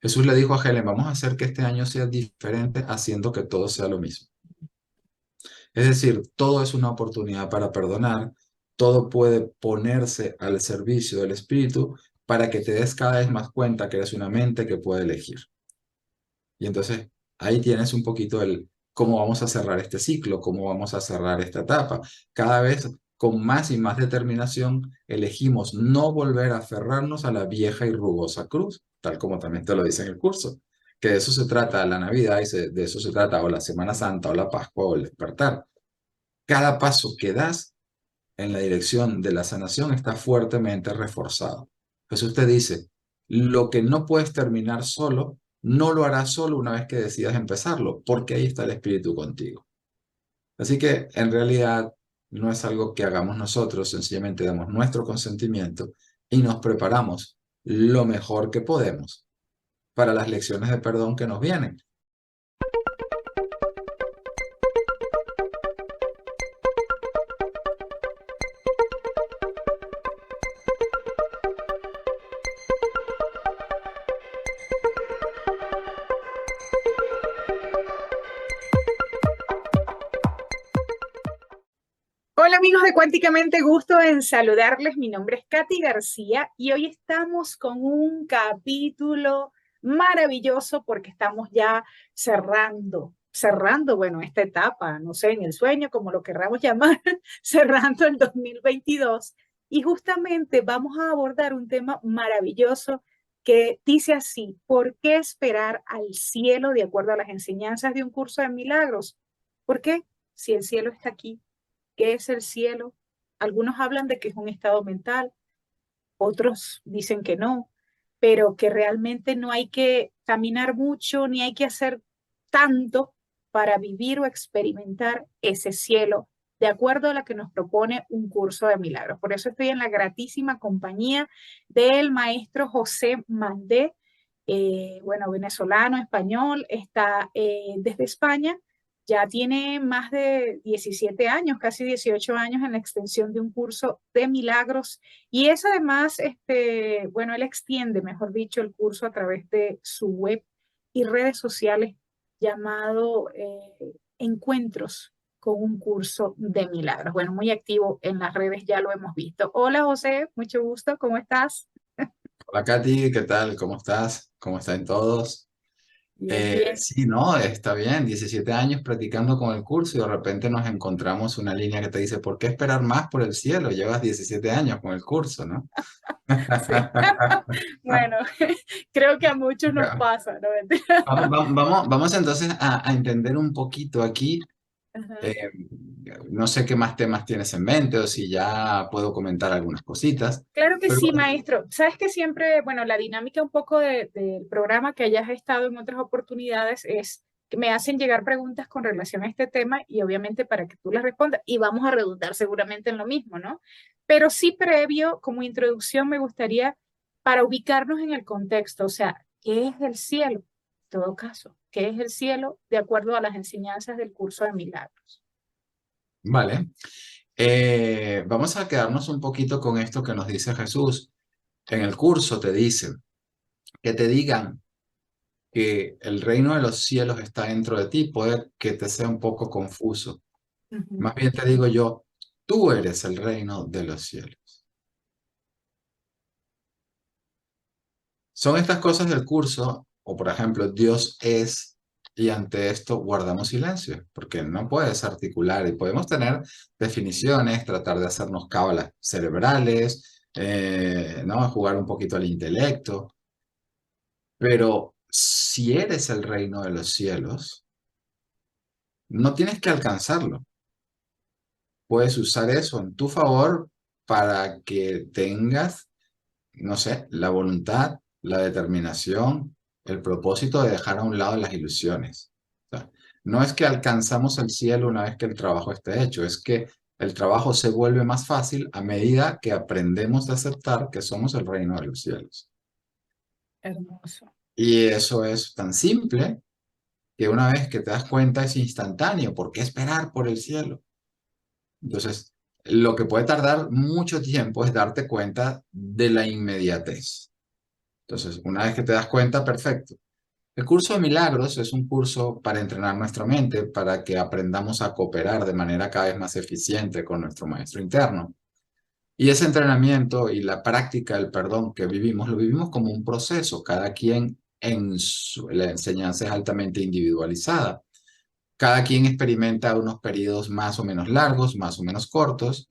Jesús le dijo a Helen, vamos a hacer que este año sea diferente haciendo que todo sea lo mismo. Es decir, todo es una oportunidad para perdonar, todo puede ponerse al servicio del Espíritu para que te des cada vez más cuenta que eres una mente que puede elegir. Y entonces ahí tienes un poquito el cómo vamos a cerrar este ciclo, cómo vamos a cerrar esta etapa. Cada vez con más y más determinación elegimos no volver a aferrarnos a la vieja y rugosa cruz, tal como también te lo dice en el curso, que de eso se trata la Navidad y de eso se trata o la Semana Santa o la Pascua o el despertar. Cada paso que das en la dirección de la sanación está fuertemente reforzado. Jesús te dice, lo que no puedes terminar solo, no lo harás solo una vez que decidas empezarlo, porque ahí está el Espíritu contigo. Así que en realidad no es algo que hagamos nosotros, sencillamente damos nuestro consentimiento y nos preparamos lo mejor que podemos para las lecciones de perdón que nos vienen. Hola amigos de Cuánticamente, gusto en saludarles. Mi nombre es Katy García y hoy estamos con un capítulo maravilloso porque estamos ya cerrando, bueno, esta etapa, no sé, en el sueño, como lo querramos llamar, cerrando el 2022. Y justamente vamos a abordar un tema maravilloso que dice así: ¿por qué esperar al cielo de acuerdo a las enseñanzas de un curso de milagros? ¿Por qué? Si el cielo está aquí. ¿Qué es el cielo? Algunos hablan de que es un estado mental, otros dicen que no, pero que realmente no hay que caminar mucho ni hay que hacer tanto para vivir o experimentar ese cielo, de acuerdo a lo que nos propone un curso de milagros. Por eso estoy en la gratísima compañía del maestro José Mandé, bueno, venezolano, español, está desde España. Ya tiene más de 17 años, casi 18 años en la extensión de un curso de milagros y es además, bueno, él extiende, mejor dicho, el curso a través de su web y redes sociales llamado Encuentros con un curso de milagros. Bueno, muy activo en las redes, ya lo hemos visto. Hola José, mucho gusto, ¿cómo estás? Hola Katy, ¿qué tal? ¿Cómo estás? ¿Cómo están todos? Bien, bien. Sí, no, está bien, 17 años practicando con el curso y de repente nos encontramos una línea que te dice, ¿por qué esperar más por el cielo? Llevas 17 años con el curso, ¿no? Sí. Bueno, creo que a muchos nos pasa, ¿no? Vamos entonces a entender un poquito aquí. Ajá. eh, no sé qué más temas tienes en mente o si ya puedo comentar algunas cositas, Claro que pero sí, maestro. Sabes que siempre, bueno, la dinámica un poco del programa que hayas estado en otras oportunidades es que me hacen llegar preguntas con relación a este tema y obviamente para que tú las respondas y vamos a redundar seguramente en lo mismo, ¿no? Pero sí previo, como introducción, me gustaría para ubicarnos en el contexto, o sea, ¿qué es el cielo? En todo caso, ¿qué es el cielo de acuerdo a las enseñanzas del curso de milagros? vale. Vamos a quedarnos un poquito con esto que nos dice Jesús. En el curso te dicen que te digan que el reino de los cielos está dentro de ti, puede que te sea un poco confuso. Ujú, Más bien te digo yo, tú eres el reino de los cielos. Son estas cosas del curso, o por ejemplo, Dios es, y ante esto guardamos silencio, porque no puedes articular y podemos tener definiciones, tratar de hacernos cábalas cerebrales, ¿no? Jugar un poquito al intelecto, pero si eres el reino de los cielos, no tienes que alcanzarlo. Puedes usar eso en tu favor para que tengas, no sé, la voluntad, la determinación, el propósito de dejar a un lado las ilusiones. O sea, no es que alcanzamos el cielo una vez que el trabajo esté hecho, es que el trabajo se vuelve más fácil a medida que aprendemos a aceptar que somos el reino de los cielos. hermoso. Y eso es tan simple que una vez que te das cuenta es instantáneo. ¿Por qué esperar por el cielo? Entonces, lo que puede tardar mucho tiempo es darte cuenta de la inmediatez. Entonces, una vez que te das cuenta, perfecto. El curso de milagros es un curso para entrenar nuestra mente, para que aprendamos a cooperar de manera cada vez más eficiente con nuestro maestro interno. Y ese entrenamiento y la práctica del perdón que vivimos, lo vivimos como un proceso. Cada quien la enseñanza es altamente individualizada. Cada quien experimenta unos periodos más o menos largos, más o menos cortos.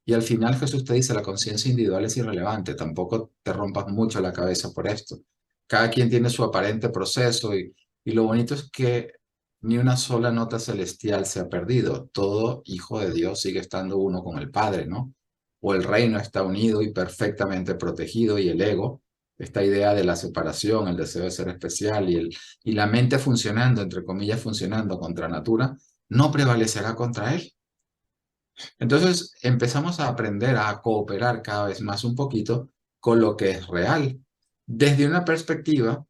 Y al final Jesús te dice, la conciencia individual es irrelevante. Tampoco te rompas mucho la cabeza por esto. Cada quien tiene su aparente proceso y lo bonito es que ni una sola nota celestial se ha perdido. Todo hijo de Dios sigue estando uno con el Padre, ¿no? O el reino está unido y perfectamente protegido y el ego, esta idea de la separación, el deseo de ser especial y la mente funcionando, entre comillas, funcionando contra natura, no prevalecerá contra él. Entonces empezamos a aprender a cooperar cada vez más un poquito con lo que es real, desde una perspectiva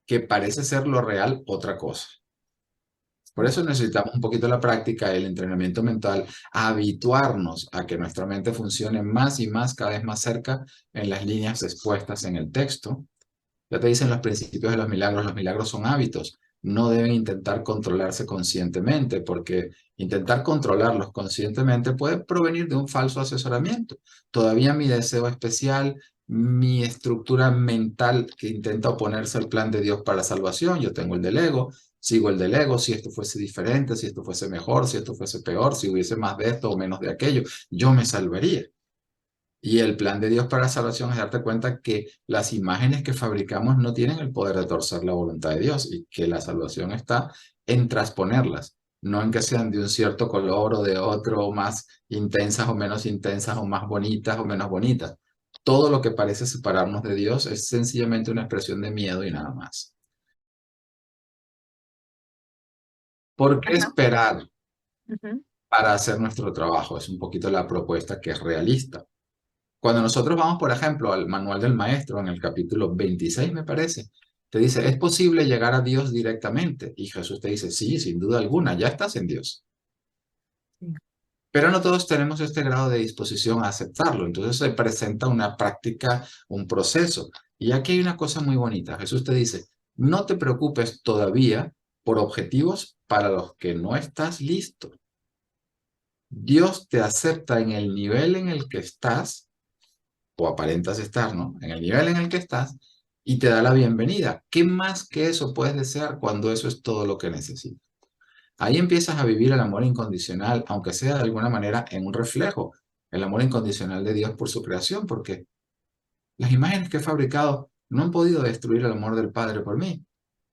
que parece ser lo real otra cosa. Por eso necesitamos un poquito la práctica, el entrenamiento mental, a habituarnos a que nuestra mente funcione más y más, cada vez más cerca en las líneas expuestas en el texto. Ya te dicen los principios de los milagros son hábitos, no deben intentar controlarse conscientemente, porque intentar controlarlos conscientemente puede provenir de un falso asesoramiento. Todavía mi deseo especial, mi estructura mental que intenta oponerse al plan de Dios para la salvación, yo tengo el del ego, sigo el del ego, si esto fuese diferente, si esto fuese mejor, si esto fuese peor, si hubiese más de esto o menos de aquello, yo me salvaría. Y el plan de Dios para la salvación es darte cuenta que las imágenes que fabricamos no tienen el poder de torcer la voluntad de Dios y que la salvación está en transponerlas, no en que sean de un cierto color o de otro, o más intensas o menos intensas, o más bonitas o menos bonitas. Todo lo que parece separarnos de Dios es sencillamente una expresión de miedo y nada más. ¿Por qué Ajá. esperar Ujú. para hacer nuestro trabajo? Es un poquito la propuesta que es realista. Cuando nosotros vamos, por ejemplo, al manual del maestro, en el capítulo 26, me parece, te dice, ¿es posible llegar a Dios directamente? Y Jesús te dice, sí, sin duda alguna, ya estás en Dios. Sí. Pero no todos tenemos este grado de disposición a aceptarlo. Entonces se presenta una práctica, un proceso. Y aquí hay una cosa muy bonita. Jesús te dice, no te preocupes todavía por objetivos para los que no estás listo. Dios te acepta en el nivel en el que estás o aparentas estar, ¿no? En el nivel en el que estás y te da la bienvenida. ¿Qué más que eso puedes desear cuando eso es todo lo que necesitas? Ahí empiezas a vivir el amor incondicional, aunque sea de alguna manera en un reflejo, el amor incondicional de Dios por su creación, porque las imágenes que he fabricado no han podido destruir el amor del Padre por mí,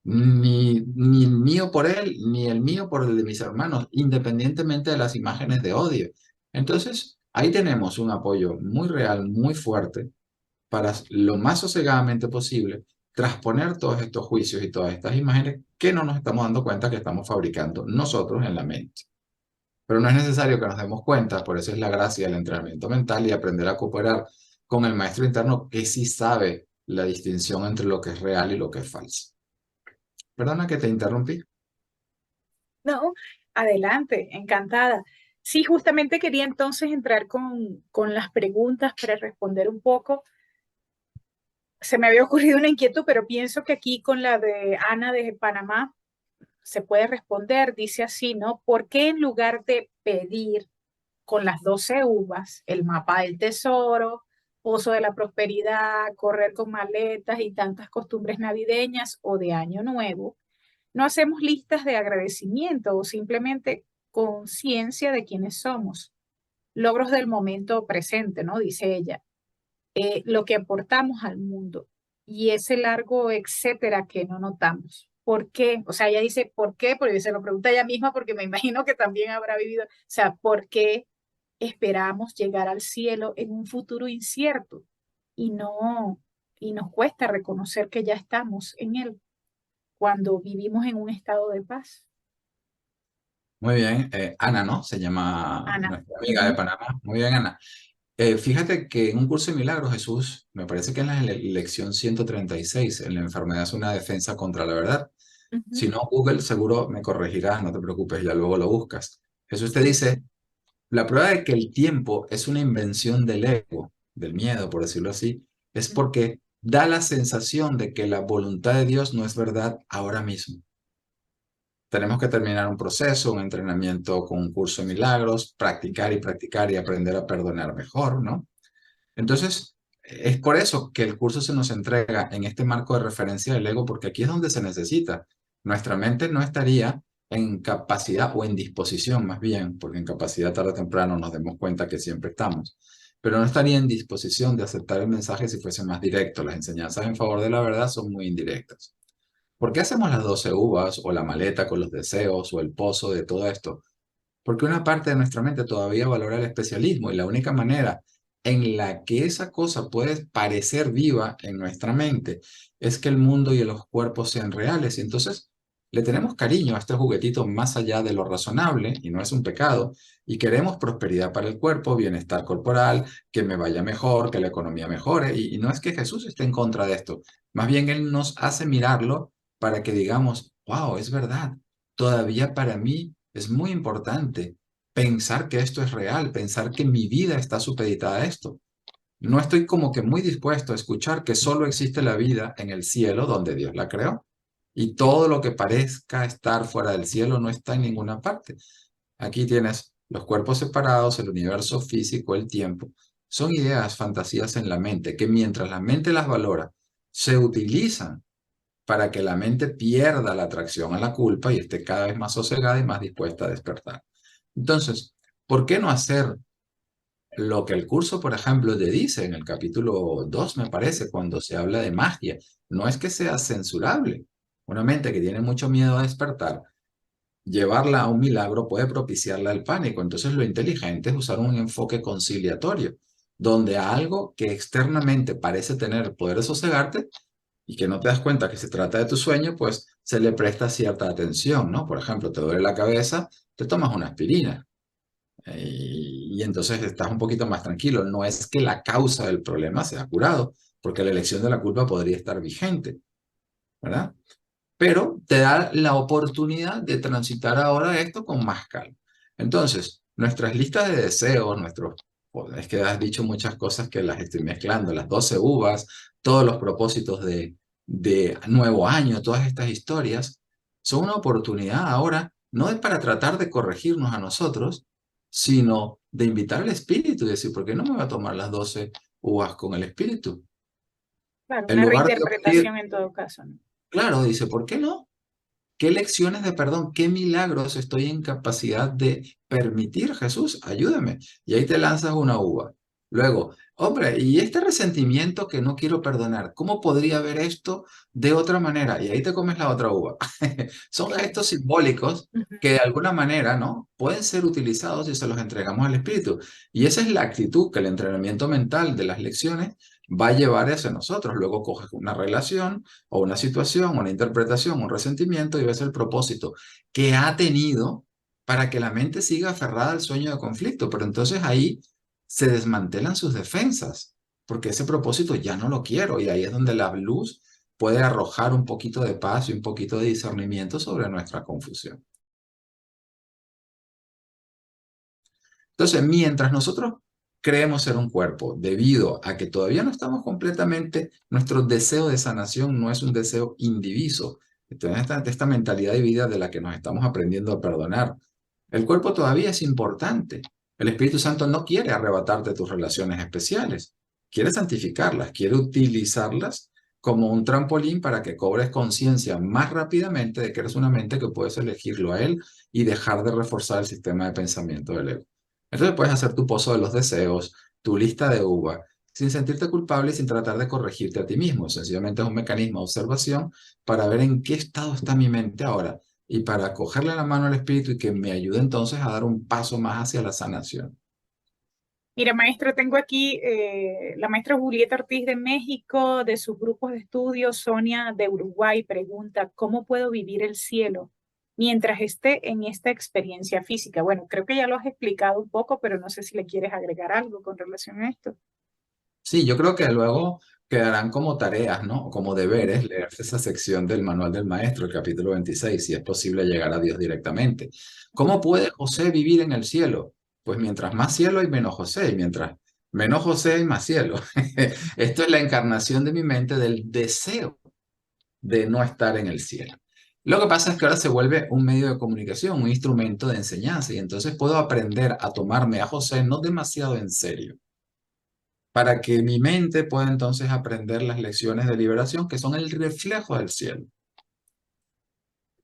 ni el mío por él, ni el mío por el de mis hermanos, independientemente de las imágenes de odio. Entonces, ahí tenemos un apoyo muy real, muy fuerte para lo más sosegadamente posible transponer todos estos juicios y todas estas imágenes que no nos estamos dando cuenta que estamos fabricando nosotros en la mente. Pero no es necesario que nos demos cuenta, por eso es la gracia del entrenamiento mental y aprender a cooperar con el maestro interno que sí sabe la distinción entre lo que es real y lo que es falso. Perdona que te interrumpí. No, adelante, encantada. Sí, justamente quería entonces entrar con las preguntas para responder un poco. Se me había ocurrido una inquietud, pero pienso que aquí con la de Ana de Panamá se puede responder. Dice así, ¿no? ¿Por qué en lugar de pedir con las 12 uvas, el mapa del tesoro, pozo de la prosperidad, correr con maletas y tantas costumbres navideñas o de año nuevo, no hacemos listas de agradecimiento o simplemente conciencia de quiénes somos, logros del momento presente, ¿no? Dice ella, lo que aportamos al mundo y ese largo etcétera que no notamos. ¿Por qué? O sea, ella dice, ¿por qué? Porque se lo pregunta ella misma porque me imagino que también habrá vivido, o sea, ¿por qué esperamos llegar al cielo en un futuro incierto y no, y nos cuesta reconocer que ya estamos en él cuando vivimos en un estado de paz? Muy bien, Ana, ¿no? Se llama Ana. nuestra amiga de Ujú, Panamá. Muy bien, Ana. Fíjate que en un curso de milagros Jesús, me parece que en la lección 136, en la enfermedad es una defensa contra la verdad. ujú, Si no, Google seguro me corregirás, no te preocupes, ya luego lo buscas. Jesús te sí, dice, la prueba de que el tiempo es una invención del ego, del miedo, por decirlo así, es porque da la sensación de que la voluntad de Dios no es verdad ahora mismo. Tenemos que terminar un proceso, un entrenamiento con un curso de milagros, practicar y aprender a perdonar mejor, ¿no? Entonces, es por eso que el curso se nos entrega en este marco de referencia del ego, porque aquí es donde se necesita. Nuestra mente no estaría en capacidad o en disposición, más bien, porque en capacidad tarde o temprano nos demos cuenta que siempre estamos, pero no estaría en disposición de aceptar el mensaje si fuese más directo. Las enseñanzas en favor de la verdad son muy indirectas. ¿Por qué hacemos las 12 uvas o la maleta con los deseos o el pozo de todo esto? Porque una parte de nuestra mente todavía valora el especialismo y la única manera en la que esa cosa puede parecer viva en nuestra mente es que el mundo y los cuerpos sean reales. Y entonces le tenemos cariño a este juguetito más allá de lo razonable, y no es un pecado, y queremos prosperidad para el cuerpo, bienestar corporal, que me vaya mejor, que la economía mejore. Y no es que Jesús esté en contra de esto, más bien Él nos hace mirarlo para que digamos, wow, es verdad, todavía para mí es muy importante pensar que esto es real, pensar que mi vida está supeditada a esto. No estoy como que muy dispuesto a escuchar que solo existe la vida en el cielo donde Dios la creó. Y todo lo que parezca estar fuera del cielo no está en ninguna parte. Aquí tienes los cuerpos separados, el universo físico, el tiempo. Son ideas, fantasías en la mente que mientras la mente las valora, se utilizan para que la mente pierda la atracción a la culpa y esté cada vez más sosegada y más dispuesta a despertar. Entonces, ¿por qué no hacer lo que el curso, por ejemplo, te dice en el capítulo 2 me parece, cuando se habla de magia? No es que sea censurable. Una mente que tiene mucho miedo a despertar, llevarla a un milagro puede propiciarla al pánico. Entonces, lo inteligente es usar un enfoque conciliatorio, donde algo que externamente parece tener el poder de sosegarte y que no te das cuenta que se trata de tu sueño, pues se le presta cierta atención, ¿no? Por ejemplo, te duele la cabeza, te tomas una aspirina y entonces estás un poquito más tranquilo. No es que la causa del problema se ha curado, porque la elección de la culpa podría estar vigente, ¿verdad? Pero te da la oportunidad de transitar ahora esto con más calma. Entonces, nuestras listas de deseos, es que has dicho muchas cosas que las estoy mezclando, las 12 uvas, todos los propósitos de nuevo año, todas estas historias, son una oportunidad ahora, no es para tratar de corregirnos a nosotros, sino de invitar al espíritu y decir, ¿por qué no me voy a tomar las 12 uvas con el espíritu? Claro, En una lugar de pedir, reinterpretación en todo caso, ¿no? claro, dice, ¿por qué no? ¿Qué lecciones de perdón, qué milagros estoy en capacidad de permitir, Jesús? Ayúdame. Y ahí te lanzas una uva. Luego, hombre, y este resentimiento que no quiero perdonar, ¿cómo podría ver esto de otra manera? Y ahí te comes la otra uva. Son Claro. gestos simbólicos Ujú. que de alguna manera, ¿no? Pueden ser utilizados si se los entregamos al Espíritu. Y esa es la actitud que el entrenamiento mental de las lecciones va a llevar hacia nosotros. Luego coges una relación o una situación, una interpretación, un resentimiento y ves el propósito que ha tenido para que la mente siga aferrada al sueño de conflicto. Pero entonces ahí se desmantelan sus defensas, porque ese propósito ya no lo quiero y ahí es donde la luz puede arrojar un poquito de paz y un poquito de discernimiento sobre nuestra confusión. Entonces, mientras nosotros creemos ser un cuerpo, debido a que todavía no estamos completamente, nuestro deseo de sanación no es un deseo indiviso. Entonces, esta mentalidad de vida de la que nos estamos aprendiendo a perdonar. El cuerpo todavía es importante. El Espíritu Santo no quiere arrebatarte tus relaciones especiales. Quiere santificarlas, quiere utilizarlas como un trampolín para que cobres conciencia más rápidamente de que eres una mente que puedes elegirlo a Él y dejar de reforzar el sistema de pensamiento del ego. Entonces puedes hacer tu pozo de los deseos, tu lista de uva, sin sentirte culpable y sin tratar de corregirte a ti mismo. Sencillamente es un mecanismo de observación para ver en qué estado está mi mente ahora y para cogerle la mano al espíritu y que me ayude entonces a dar un paso más hacia la sanación. Mira, maestra, tengo aquí la maestra Julieta Ortiz de México, de sus grupos de estudio, Sonia de Uruguay, pregunta, ¿cómo puedo vivir el cielo mientras esté en esta experiencia física? Bueno, creo que ya lo has explicado un poco, pero no sé si le quieres agregar algo con relación a esto. Sí, yo creo que luego quedarán como tareas, ¿no? Como deberes leerse esa sección del Manual del Maestro, el capítulo 26, si es posible llegar a Dios directamente. ¿Cómo puede José vivir en el cielo? Pues mientras más cielo hay menos José, y mientras Menos José y más cielo. Esto es la encarnación de mi mente del deseo de no estar en el cielo. Lo que pasa es que ahora se vuelve un medio de comunicación, un instrumento de enseñanza, y entonces puedo aprender a tomarme a José no demasiado en serio, para que mi mente pueda entonces aprender las lecciones de liberación que son el reflejo del cielo.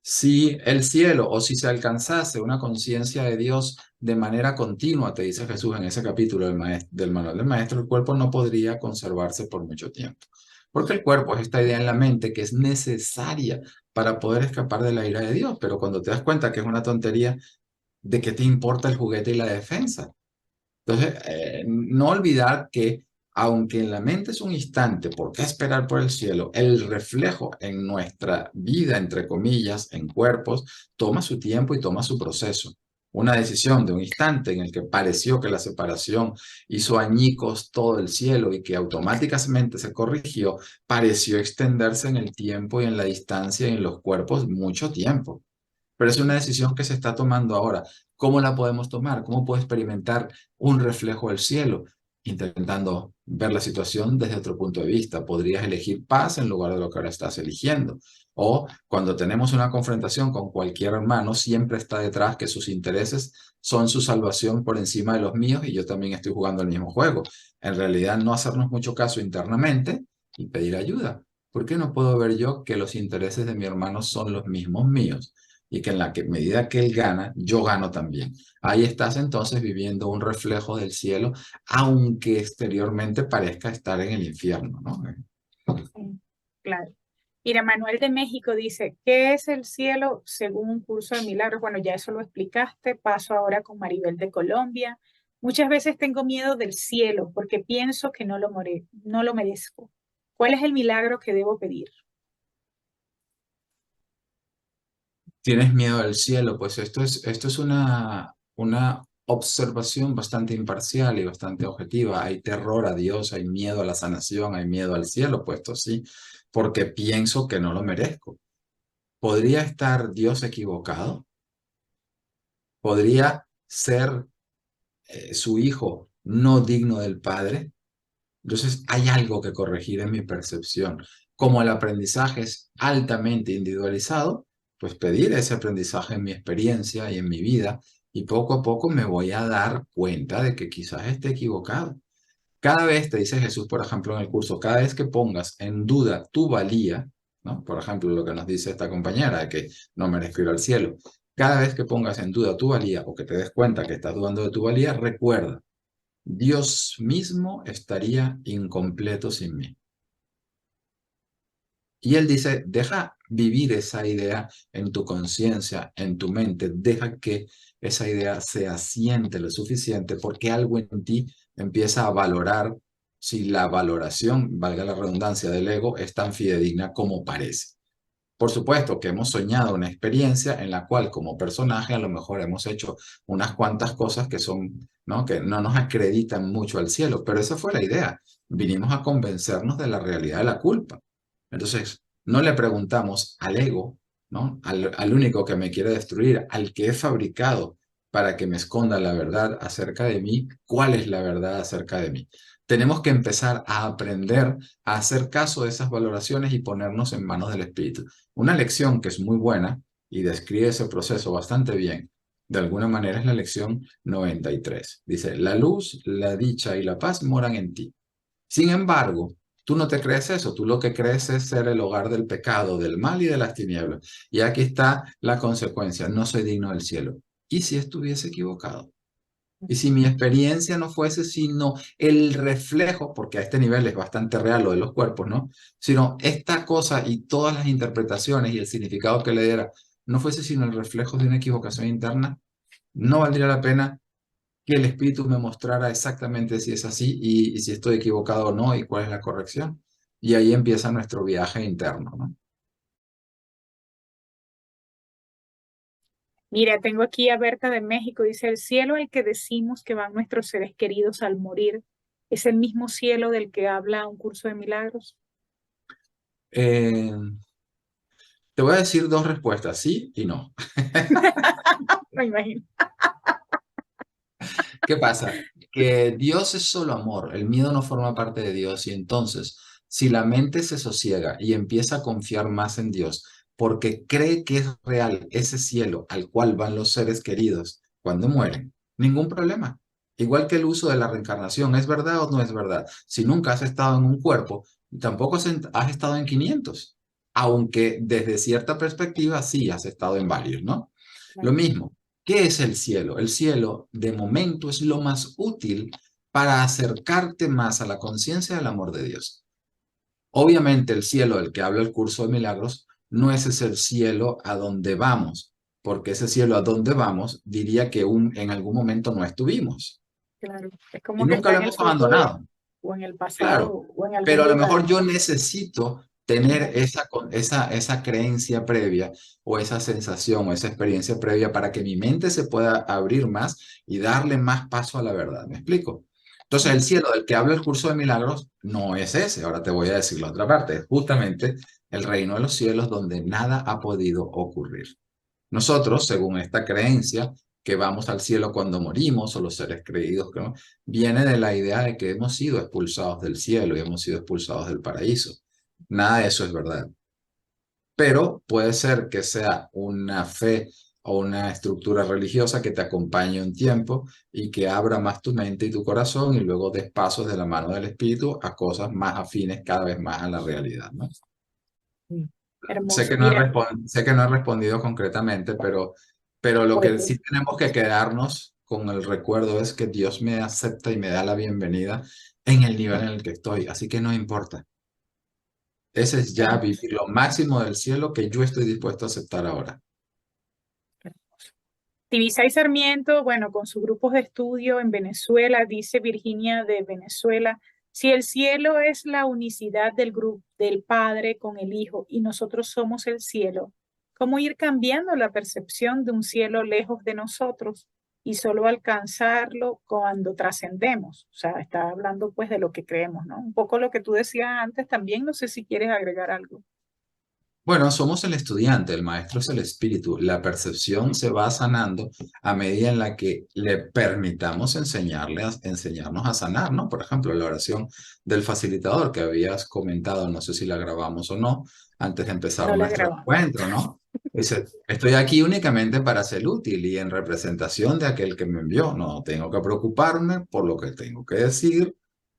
Si el cielo o si se alcanzase una conciencia de Dios de manera continua, te dice Jesús en ese capítulo del Manual del Maestro, el cuerpo no podría conservarse por mucho tiempo. Porque el cuerpo es esta idea en la mente que es necesaria para poder escapar de la ira de Dios. Pero cuando te das cuenta que es una tontería, ¿de qué te importa el juguete y la defensa? Entonces, no olvidar que aunque en la mente es un instante, ¿por qué esperar por el cielo? El reflejo en nuestra vida, entre comillas, en cuerpos, toma su tiempo y toma su proceso. Una decisión de un instante en el que pareció que la separación hizo añicos todo el cielo y que automáticamente se corrigió, pareció extenderse en el tiempo y en la distancia y en los cuerpos mucho tiempo. Pero es una decisión que se está tomando ahora. ¿Cómo la podemos tomar? ¿Cómo puedo experimentar un reflejo del cielo? Intentando ver la situación desde otro punto de vista. Podrías elegir paz en lugar de lo que ahora estás eligiendo. O cuando tenemos una confrontación con cualquier hermano, siempre está detrás que sus intereses son su salvación por encima de los míos y yo también estoy jugando el mismo juego. En realidad, no hacernos mucho caso internamente y pedir ayuda. ¿Por qué no puedo ver yo que los intereses de mi hermano son los mismos míos? Y que en la medida que él gana, yo gano también. Ahí estás entonces viviendo un reflejo del cielo, aunque exteriormente parezca estar en el infierno, ¿no? Sí, claro. Mira, Manuel de México dice, ¿qué es el cielo según un curso de milagros? Bueno, ya eso lo explicaste. Paso ahora con Maribel de Colombia. Muchas veces tengo miedo del cielo porque pienso que no lo merezco. ¿Cuál es el milagro que debo pedir? ¿Tienes miedo del cielo? Pues esto es una observación bastante imparcial y bastante objetiva. Hay terror a Dios, hay miedo a la sanación, hay miedo al cielo, puesto sí, porque pienso que no lo merezco. ¿Podría estar Dios equivocado? ¿Podría ser su hijo no digno del padre? Entonces hay algo que corregir en mi percepción. Como el aprendizaje es altamente individualizado, pues pedir ese aprendizaje en mi experiencia y en mi vida y poco a poco me voy a dar cuenta de que quizás esté equivocado. Cada vez, te dice Jesús, por ejemplo, en el curso, cada vez que pongas en duda tu valía, ¿no? Por ejemplo, lo que nos dice esta compañera de que no merezco ir al cielo, cada vez que pongas en duda tu valía o que te des cuenta que estás dudando de tu valía, recuerda, Dios mismo estaría incompleto sin mí. Y él dice, deja vivir esa idea en tu conciencia, en tu mente, deja que esa idea se asiente lo suficiente porque algo en ti empieza a valorar si la valoración, valga la redundancia del ego, es tan fidedigna como parece. Por supuesto que hemos soñado una experiencia en la cual como personaje a lo mejor hemos hecho unas cuantas cosas que son, ¿no? Que no nos acreditan mucho al cielo, pero esa fue la idea. Vinimos a convencernos de la realidad de la culpa. Entonces, no le preguntamos al ego, ¿no? Al único que me quiere destruir, al que he fabricado para que me esconda la verdad acerca de mí, ¿cuál es la verdad acerca de mí? Tenemos que empezar a aprender a hacer caso de esas valoraciones y ponernos en manos del Espíritu. Una lección que es muy buena y describe ese proceso bastante bien, de alguna manera es la lección 93. Dice, la luz, la dicha y la paz moran en ti. Sin embargo, tú no te crees eso, tú lo que crees es ser el hogar del pecado, del mal y de las tinieblas. Y aquí está la consecuencia, no soy digno del cielo. ¿Y si estuviese equivocado? Y si mi experiencia no fuese sino el reflejo, porque a este nivel es bastante real lo de los cuerpos, ¿no? Sino esta cosa y todas las interpretaciones y el significado que le diera no fuese sino el reflejo de una equivocación interna, no valdría la pena que el espíritu me mostrara exactamente si es así y si estoy equivocado o no y cuál es la corrección. Y ahí empieza nuestro viaje interno, ¿no? Mira, tengo aquí a Berta de México, dice, el cielo al que decimos que van nuestros seres queridos al morir, ¿es el mismo cielo del que habla un curso de milagros? Eh, Te voy a decir dos respuestas, sí y no. Me imagino. ¿Qué pasa? que Dios es solo amor, el miedo no forma parte de Dios y entonces si la mente se sosiega y empieza a confiar más en Dios porque cree que es real ese cielo al cual van los seres queridos cuando mueren, ningún problema. Igual que el uso de la reencarnación, ¿es verdad o no es verdad? Si nunca has estado en un cuerpo, tampoco has estado en 500, aunque desde cierta perspectiva sí has estado en varios, ¿no? Lo mismo. ¿Qué es el cielo? El cielo, de momento, es lo más útil para acercarte más a la conciencia del amor de Dios. Obviamente, el cielo del que habla el curso de milagros no es ese el cielo a donde vamos, porque ese cielo a donde vamos diría que en algún momento no estuvimos Claro, es y como que nunca está lo en el hemos futuro abandonado. o en el pasado Claro, o en pero algún a lo lugar. mejor yo necesito tener esa creencia previa o esa sensación o esa experiencia previa para que mi mente se pueda abrir más y darle más paso a la verdad. ¿Me explico? Entonces, el Sí, cielo del que habla el curso de milagros no es ese. Ahora te voy a decir la otra parte. Es justamente el reino de los cielos donde nada ha podido ocurrir. Nosotros, según esta creencia, que vamos al cielo cuando morimos, o los seres creídos, que no, viene de la idea de que hemos sido expulsados del cielo y hemos sido expulsados del paraíso. Nada de eso es verdad. Pero puede ser que sea una fe o una estructura religiosa que te acompañe un tiempo y que abra más tu mente y tu corazón y luego des pasos de la mano del espíritu a cosas más afines cada vez más a la realidad, ¿no? sí. Sé Hermoso. que Mira, sé que no he respondido concretamente, pero lo que oye, sí tenemos que quedarnos con el recuerdo es que Dios me acepta y me da la bienvenida en el nivel en el que estoy, así que no importa. Ese es ya hermoso. vivir lo máximo del cielo que yo estoy dispuesto a aceptar ahora. Tibisay Sarmiento, bueno, con sus grupos de estudio en Venezuela, dice Virginia de Venezuela, si el cielo es la unicidad del grupo del Padre con el Hijo y nosotros somos el cielo, ¿cómo ir cambiando la percepción de un cielo lejos de nosotros y solo alcanzarlo cuando trascendemos? O sea, está hablando pues de lo que creemos, ¿no? Un poco lo que tú decías antes también, no sé si quieres agregar algo. Bueno, somos el estudiante, el maestro es el espíritu. La percepción se va sanando a medida en la que le permitamos enseñarnos a sanar, ¿no? Por ejemplo, la oración del facilitador que habías comentado, no sé si la grabamos o no, antes de empezar No la nuestro grabamos. encuentro, ¿no? Dice, estoy aquí únicamente para ser útil y en representación de aquel que me envió. No tengo que preocuparme por lo que tengo que decir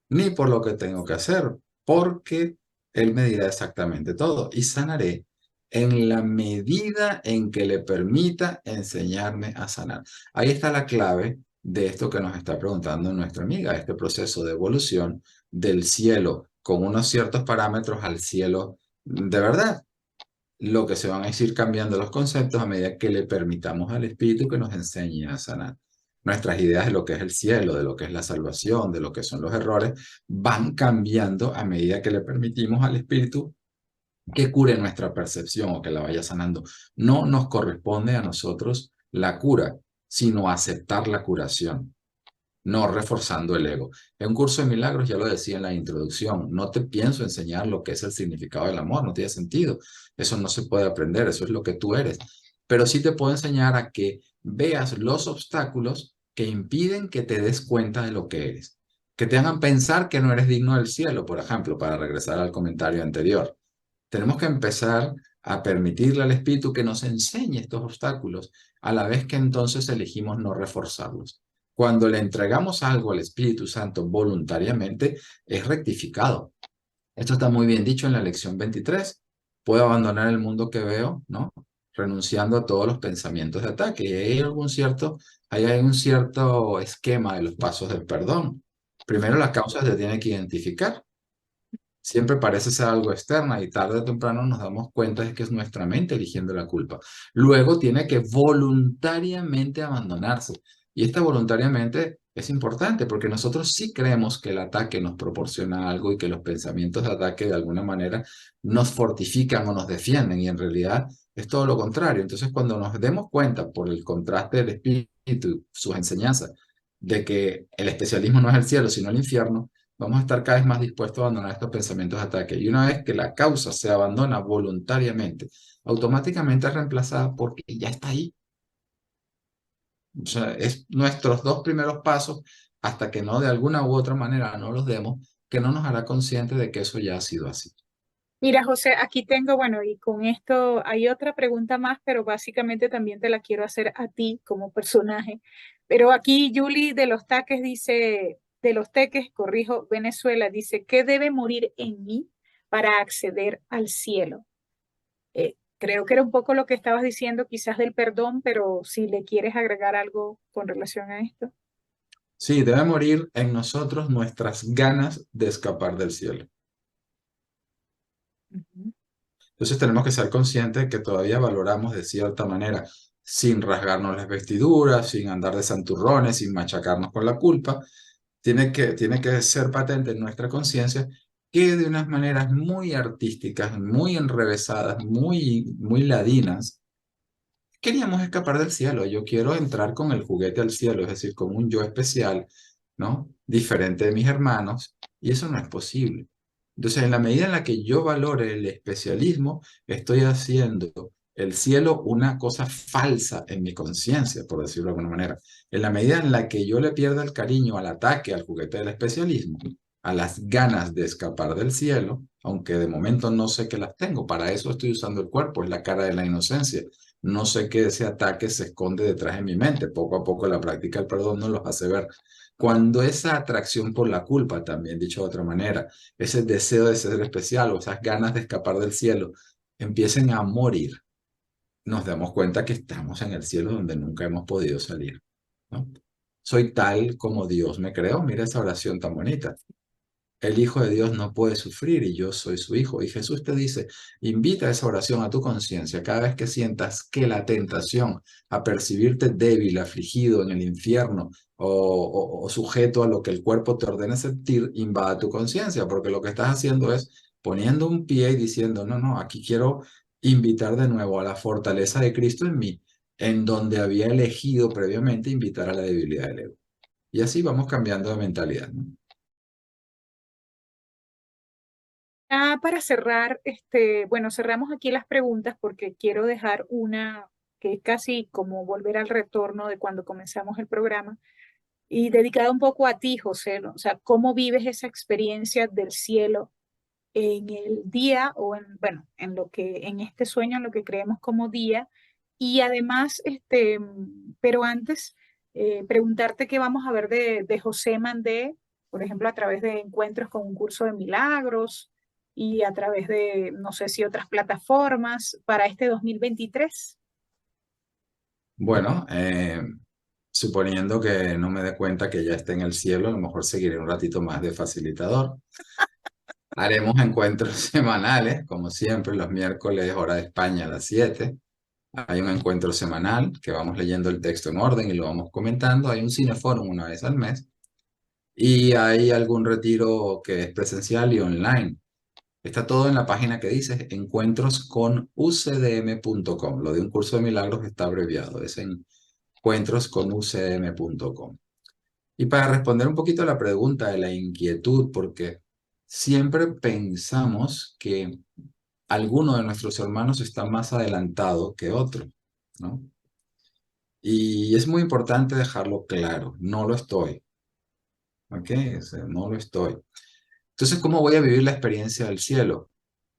ni por lo que tengo que hacer, porque Él me dirá exactamente todo y sanaré en la medida en que le permita enseñarme a sanar. Ahí está la clave de esto que nos está preguntando nuestra amiga, este proceso de evolución del cielo con unos ciertos parámetros al cielo de verdad. Lo que se van a ir cambiando los conceptos a medida que le permitamos al Espíritu que nos enseñe a sanar. Nuestras ideas de lo que es el cielo, de lo que es la salvación, de lo que son los errores, van cambiando a medida que le permitimos al Espíritu que cure nuestra percepción o que la vaya sanando. No nos corresponde a nosotros la cura, sino aceptar la curación, no reforzando el ego. En un curso de milagros, ya lo decía en la introducción, no te pienso enseñar lo que es el significado del amor, no tiene sentido. Eso no se puede aprender, eso es lo que tú eres. Pero sí te puedo enseñar a que veas los obstáculos que impiden que te des cuenta de lo que eres, que te hagan pensar que no eres digno del cielo, por ejemplo, para regresar al comentario anterior. Tenemos que empezar a permitirle al Espíritu que nos enseñe estos obstáculos, a la vez que entonces elegimos no reforzarlos. Cuando le entregamos algo al Espíritu Santo voluntariamente, es rectificado. Esto está muy bien dicho en la lección 23. Puedo abandonar el mundo que veo, ¿no? Renunciando a todos los pensamientos de ataque. Y ahí hay un cierto esquema de los pasos del perdón. Primero, las causas se tiene que identificar. Siempre parece ser algo externo y tarde o temprano nos damos cuenta de que es nuestra mente eligiendo la culpa. Luego tiene que voluntariamente abandonarse. Y esta voluntariamente es importante porque nosotros sí creemos que el ataque nos proporciona algo y que los pensamientos de ataque de alguna manera nos fortifican o nos defienden y en realidad es todo lo contrario. Entonces cuando nos demos cuenta por el contraste del espíritu, sus enseñanzas, de que el especialismo no es el cielo sino el infierno, vamos a estar cada vez más dispuestos a abandonar estos pensamientos de ataque. Y una vez que la causa se abandona voluntariamente, automáticamente es reemplazada porque ya está ahí. O sea, es nuestros dos primeros pasos hasta que no de alguna u otra manera no los demos, que no nos hará consciente de que eso ya ha sido así. Mira, José, aquí tengo, bueno, y con esto hay otra pregunta más, pero básicamente también te la quiero hacer a ti como personaje. Pero aquí Julie de los Taques dice, de los Teques, corrijo, Venezuela, dice, ¿qué debe morir en mí para acceder al cielo? Creo que era un poco lo que estabas diciendo, quizás del perdón, pero si le quieres agregar algo con relación a esto. Sí, debe morir en nosotros nuestras ganas de escapar del cielo. Ujú. Entonces tenemos que ser conscientes que todavía valoramos de cierta manera, sin rasgarnos las vestiduras, sin andar de santurrones, sin machacarnos con la culpa. Tiene que ser patente en nuestra conciencia que de unas maneras muy artísticas, muy enrevesadas, muy ladinas, queríamos escapar del cielo. Yo quiero entrar con el juguete al cielo, es decir, con un yo especial, ¿no? Diferente de mis hermanos, y eso no es posible. Entonces, en la medida en la que yo valore el especialismo, estoy haciendo el cielo una cosa falsa en mi conciencia, por decirlo de alguna manera. En la medida en la que yo le pierda el cariño al ataque, al juguete del especialismo, a las ganas de escapar del cielo, aunque de momento no sé que las tengo, para eso estoy usando el cuerpo, es la cara de la inocencia. No sé que ese ataque se esconde detrás de mi mente. Poco a poco la práctica del perdón nos los hace ver. Cuando esa atracción por la culpa, también dicho de otra manera, ese deseo de ser especial o esas ganas de escapar del cielo, empiecen a morir, nos damos cuenta que estamos en el cielo donde nunca hemos podido salir, ¿no? Soy tal como Dios me creó. Mira esa oración tan bonita. El Hijo de Dios no puede sufrir y yo soy su Hijo. Y Jesús te dice, invita esa oración a tu conciencia cada vez que sientas que la tentación a percibirte débil, afligido en el infierno o sujeto a lo que el cuerpo te ordene sentir, invada tu conciencia, porque lo que estás haciendo es poniendo un pie y diciendo, no, no, aquí quiero invitar de nuevo a la fortaleza de Cristo en mí, en donde había elegido previamente invitar a la debilidad del ego. Y así vamos cambiando de mentalidad, ¿no? Para cerrar, bueno, cerramos aquí las preguntas porque quiero dejar una que es casi como volver al retorno de cuando comenzamos el programa y dedicada un poco a ti, José, ¿no? O sea, ¿cómo vives esa experiencia del cielo en el día o en, bueno, en lo que, en este sueño, en lo que creemos como día? Y además, pero antes, preguntarte qué vamos a ver de José Mandé, por ejemplo, a través de encuentros con un curso de milagros y a través de, no sé si otras plataformas para este 2023. Bueno, suponiendo que no me dé cuenta que ya esté en el cielo, a lo mejor seguiré un ratito más de facilitador. Haremos encuentros semanales, como siempre, los miércoles, hora de España, a las 7. Hay un encuentro semanal que vamos leyendo el texto en orden y lo vamos comentando. Hay un cineforum una vez al mes. Y hay algún retiro que es presencial y online. Está todo en la página que dice encuentrosconucdm.com. Lo de un curso de milagros está abreviado, es encuentrosconucdm.com. Y para responder un poquito a la pregunta de la inquietud, porque siempre pensamos que alguno de nuestros hermanos está más adelantado que otro, ¿no? Y es muy importante dejarlo claro, no lo estoy, ¿ok? O sea, no lo estoy. Entonces, ¿cómo voy a vivir la experiencia del cielo?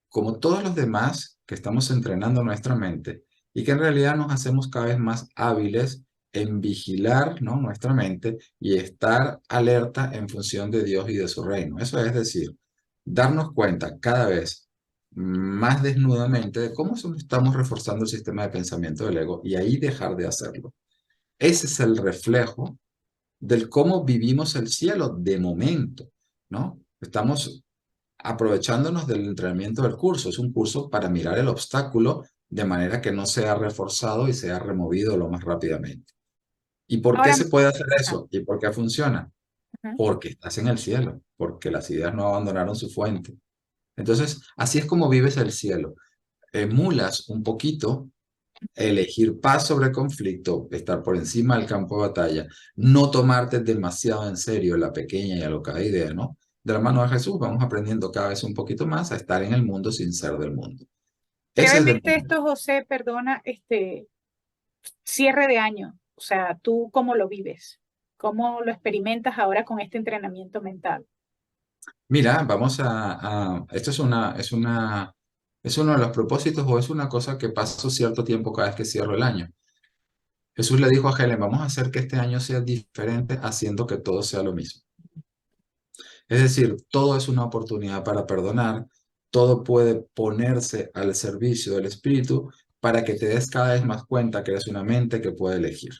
Como todos los demás que estamos entrenando nuestra mente y que en realidad nos hacemos cada vez más hábiles en vigilar, ¿no?, nuestra mente y estar alerta en función de Dios y de su reino. Eso es decir, darnos cuenta cada vez más desnudamente de cómo estamos reforzando el sistema de pensamiento del ego y ahí dejar de hacerlo. Ese es el reflejo del cómo vivimos el cielo de momento, ¿no? Estamos aprovechándonos del entrenamiento del curso. Es un curso para mirar el obstáculo de manera que no sea reforzado y sea removido lo más rápidamente. ¿Y por qué Ahora, se puede hacer ah, eso? ¿Y por qué funciona? ajá. Porque estás en el cielo, porque las ideas no abandonaron su fuente. Entonces, así es como vives el cielo. Emulas un poquito elegir paz sobre conflicto, estar por encima del campo de batalla, no tomarte demasiado en serio la pequeña y alocada idea, ¿no? De la mano de Jesús vamos aprendiendo cada vez un poquito más a estar en el mundo sin ser del mundo. Ese es de Brevemente momento. esto, José, perdona, cierre de año. O sea, ¿tú cómo lo vives? ¿Cómo lo experimentas ahora con este entrenamiento mental? Mira, esto es uno de los propósitos o es una cosa que paso cierto tiempo cada vez que cierro el año. Jesús le dijo a Helen, vamos a hacer que este año sea diferente haciendo que todo sea lo mismo. Es decir, todo es una oportunidad para perdonar, todo puede ponerse al servicio del Espíritu para que te des cada vez más cuenta que eres una mente que puede elegir.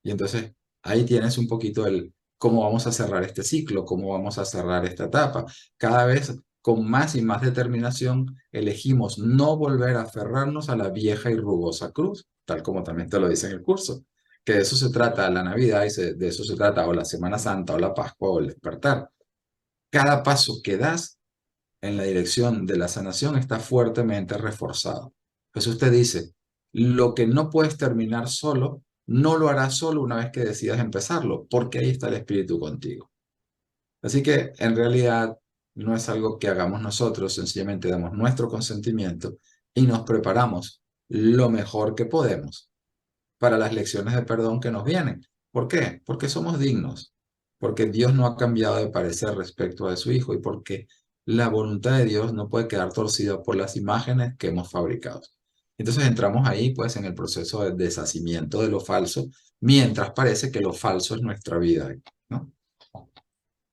Y entonces ahí tienes un poquito el cómo vamos a cerrar este ciclo, cómo vamos a cerrar esta etapa. Cada vez con más y más determinación elegimos no volver a aferrarnos a la vieja y rugosa cruz, tal como también te lo dice en el curso, que de eso se trata la Navidad y de eso se trata o la Semana Santa o la Pascua o el despertar. Cada paso que das en la dirección de la sanación está fuertemente reforzado. Jesús te dice, lo que no puedes terminar solo, no lo harás solo una vez que decidas empezarlo, porque ahí está el Espíritu contigo. Así que en realidad no es algo que hagamos nosotros, sencillamente damos nuestro consentimiento y nos preparamos lo mejor que podemos para las lecciones de perdón que nos vienen. ¿Por qué? Porque somos dignos, porque Dios no ha cambiado de parecer respecto a su Hijo y porque la voluntad de Dios no puede quedar torcida por las imágenes que hemos fabricado. Entonces entramos ahí pues en el proceso de deshacimiento de lo falso, mientras parece que lo falso es nuestra vida, ¿no?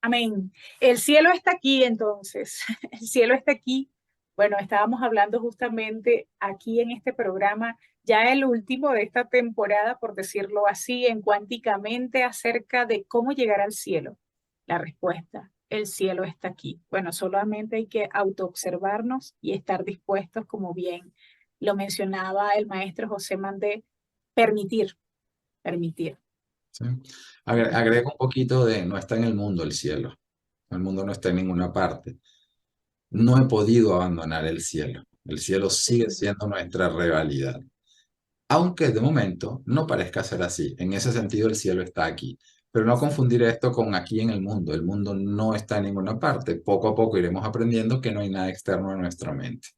Amén. El cielo está aquí entonces. El cielo está aquí. Bueno, estábamos hablando justamente aquí en este programa, ya el último de esta temporada, por decirlo así, en Cuánticamente, acerca de cómo llegar al cielo. La respuesta, el cielo está aquí. Bueno, solamente hay que autoobservarnos y estar dispuestos, como bien lo mencionaba el maestro José Mandé, permitir, permitir. ¿Sí? Agrego un poquito de no está en el mundo el cielo. El mundo no está en ninguna parte. No he podido abandonar el cielo. El cielo sigue siendo nuestra realidad. Aunque de momento no parezca ser así. En ese sentido, el cielo está aquí. Pero no confundir esto con aquí en el mundo. El mundo no está en ninguna parte. Poco a poco iremos aprendiendo que no hay nada externo a nuestra mente.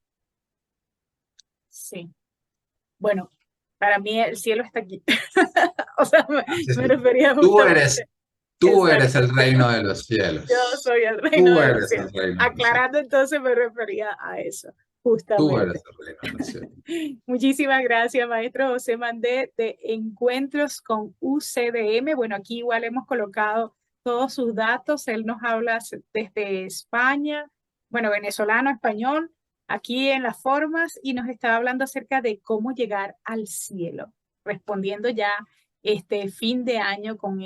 Sí. Bueno, para mí el cielo está aquí. O sea, Así es me que refería tú eres, justamente, tú eres exacto. el reino de los Yo cielos. soy el reino Tú de los eres el cielos. reino de los cielos. Aclarando entonces me refería a eso, Tú eres justamente. el reino de los cielos. Muchísimas gracias, maestro José Mandé, de Encuentros con UCDM. Bueno, aquí igual hemos colocado todos sus datos. Él nos habla desde España, bueno, venezolano, español, aquí en las formas, y nos está hablando acerca de cómo llegar al cielo, respondiendo ya este fin de año con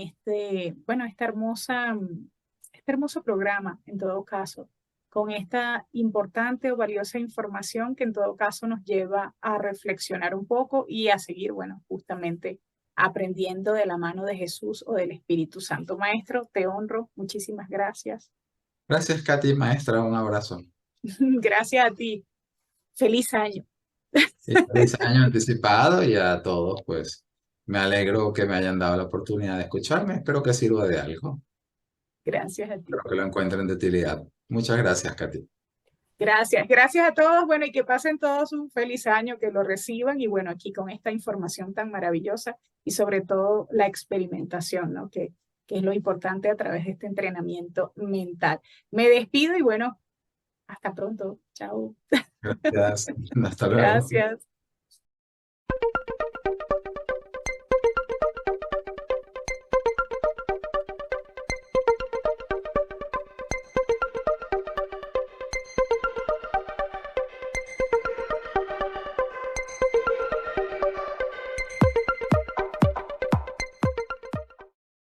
bueno, este hermoso programa, en todo caso, con esta importante o valiosa información que en todo caso nos lleva a reflexionar un poco y a seguir, bueno, justamente aprendiendo de la mano de Jesús o del Espíritu Santo. Maestro, te honro. Muchísimas gracias. Gracias, Katy, maestra. Un abrazo. Gracias a ti. Feliz año. Y feliz año anticipado y a todos, pues me alegro que me hayan dado la oportunidad de escucharme. Espero que sirva de algo. Gracias a ti. Espero que lo encuentren de utilidad. Muchas gracias, Katy. Gracias. Gracias a todos. Bueno, y que pasen todos un feliz año, que lo reciban. Y bueno, aquí con esta información tan maravillosa y sobre todo la experimentación, ¿no? Que es lo importante a través de este entrenamiento mental. Me despido y bueno, hasta pronto. Chao. Gracias. Hasta luego. Gracias.